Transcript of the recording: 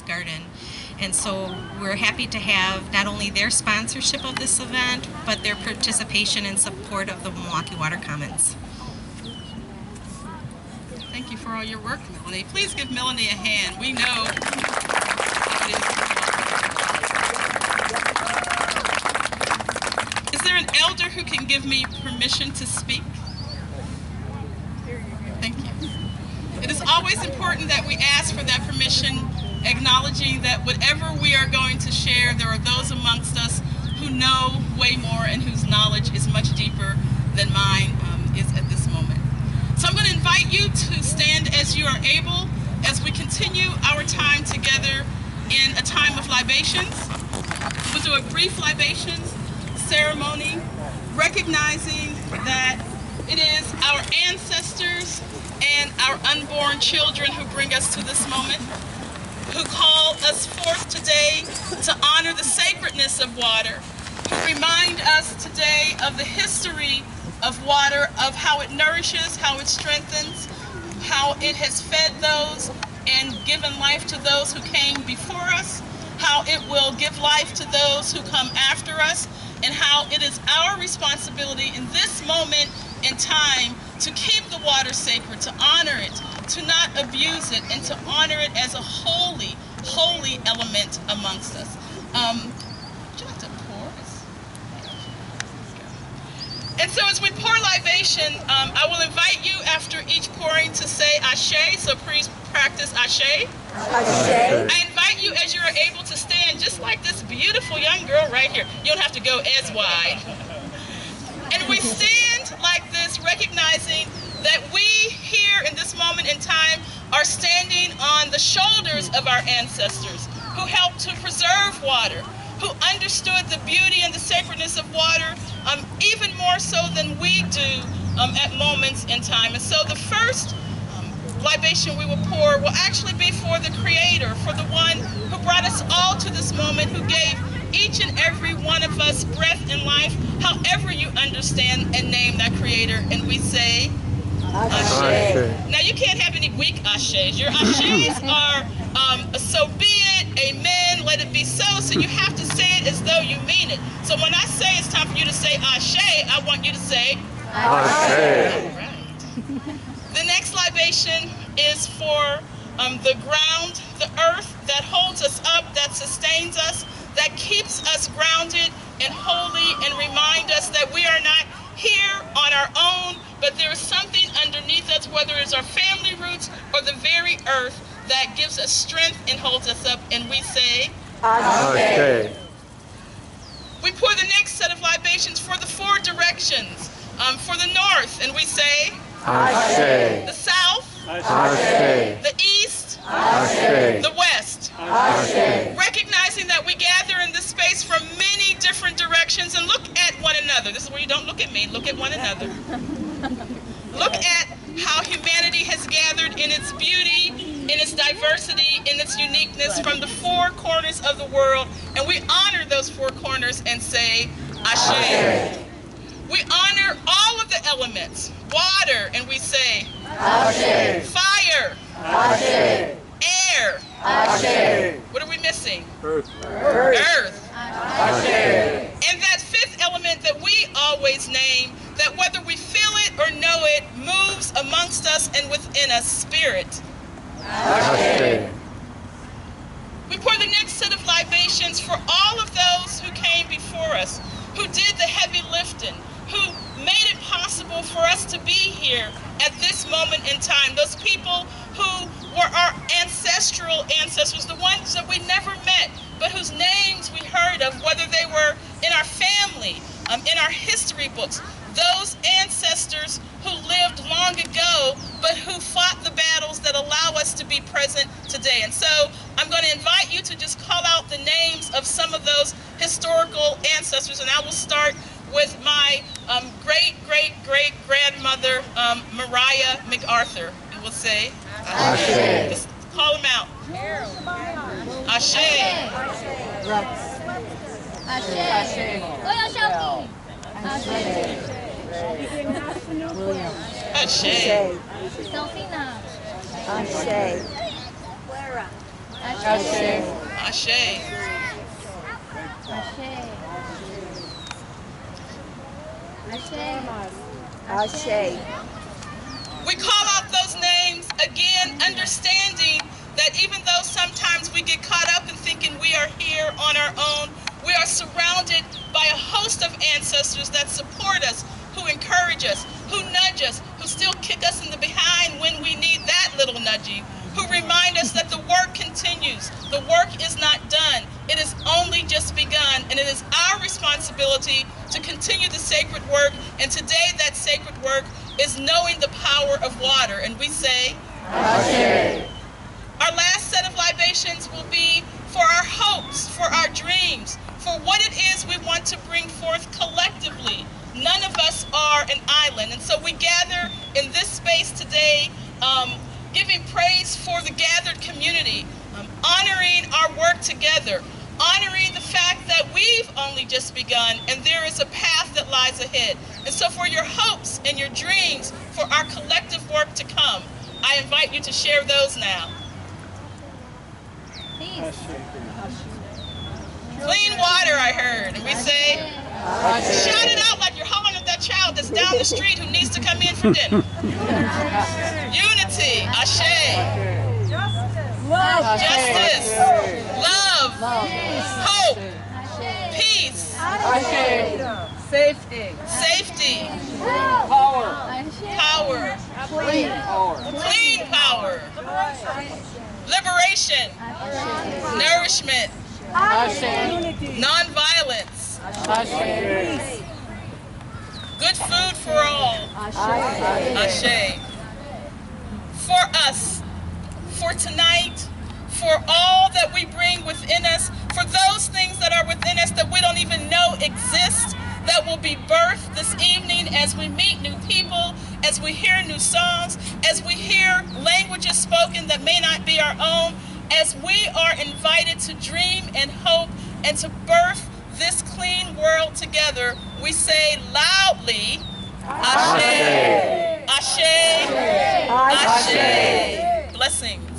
garden. And so we're happy to have not only their sponsorship of this event, but their participation and support of the Milwaukee Water Commons. Thank you for all your work, Melanie. Please give Melanie a hand. We know it is. Is there an elder who can give me permission to speak? Thank you. It is always important that we ask for that permission, acknowledging that whatever we are going to share, there are those amongst us who know way more and whose knowledge is much deeper than mine is at this moment. So I'm going to invite you to stand as you are able as we continue our time together in a time of libations. We'll do a brief libations ceremony, recognizing that it is our ancestors and our unborn children who bring us to this moment, who call us forth today to honor the sacredness of water, who remind us today of the history of water, of how it nourishes, how it strengthens, how it has fed those and given life to those who came before us, how it will give life to those who come after us, and how it is our responsibility in this moment in time to keep the water sacred, to honor it, to not abuse it, and to honor it as a holy, holy element amongst us. Would you like to pour? And so as we pour libation, I will invite you after each pouring to say Ashe, so please practice Ashe. Ashe. I invite you as you are able to stand just like this beautiful young girl right here. You don't have to go as wide. And we stand like this, recognizing that we here in this moment in time are standing on the shoulders of our ancestors who helped to preserve water, who understood the beauty and the sacredness of water even more so than we do at moments in time. And so the first libation we will pour will actually be for the Creator, for the one who brought us all to this moment, who gave each and every one of us breath and life, however you understand and name that Creator. And we say, Ashe. Now you can't have any weak Ashes. Your Ashes are so be it, amen, let it be so. So you have to say it as though you mean it. So when I say it's time for you to say Ashe, I want you to say Ashe. All right. The next libation is for the ground, the earth that holds us up, that sustains us, that keeps us grounded and holy, and remind us that we are not here on our own, but there is something underneath us, whether it's our family roots or the very earth that gives us strength and holds us up, and we say, Ashe. We pour the next set of libations for the four directions, for the north, and we say, Ashe. The south, Ashe. The east, Ashe. The west, Ashe. Recognizing that we gather in this space from many different directions, and look at one another. This is where you don't look at me, look at one another. Look at how humanity has gathered in its beauty, in its diversity, in its uniqueness from the four corners of the world, and we honor those four corners and say, Ashe. We honor all of the elements. Water, and we say, Ashe. Fire, Ashe. Air, Ashe. What are we missing? Earth. Earth. Ashe. And that fifth element that we always name, that whether we feel it or know it, moves amongst us and within us, spirit. Ashe. We pour the next set of libations for all of those who came before us, who did the heavy lifting, who made it possible for us to be here at this moment in time. Those people who were our ancestral ancestors, the ones that we never met, but whose names we heard of, whether they were in our family, in our history books. Those ancestors who lived long ago, but who fought the battles that allow us to be present today. And so I'm going to invite you to just call out the names of some of those historical ancestors, and I will start with my great-great-great-grandmother, Mariah MacArthur. And we'll say, Ashe. Just call them out. Ashe. Ashe. Delphina. Ashe. Clara. Ashe. We call out those names again, understanding that even though sometimes we get caught up in thinking we are here on our own, we are surrounded by a host of ancestors that support us, who encourage us, who nudge us, who still kick us in the behind when we need that little nudging, who remind us that the work continues. The work is not done. It has only just begun, and it is our responsibility to continue the sacred work. And today that sacred work is knowing the power of water. And we say, Ashe. our last set of libations will be for our hopes, for our dreams, for what it is we want to bring forth collectively. None of us are an island, and so we gather in this space today, giving praise for the gathered community, honoring our work together, honoring the fact that we've only just begun and there is a path that lies ahead. And so for your hopes and your dreams, for our collective work to come, I invite you to share those now. Clean water, I heard. And we say, shout it out like you're hollering at that child that's down the street who needs to come in for dinner. Unity, ashe. Justice, love, hope, peace, safety, power, clean power, liberation, nourishment, non-violence, good food for all, ashe. For us, for tonight, for all that we bring within us, for those things that are within us that we don't even know exist, that will be birthed this evening as we meet new people, as we hear new songs, as we hear languages spoken that may not be our own, as we are invited to dream and hope and to birth this clean world together, we say loudly, Ashe, Ashe, Ashe. Blessings.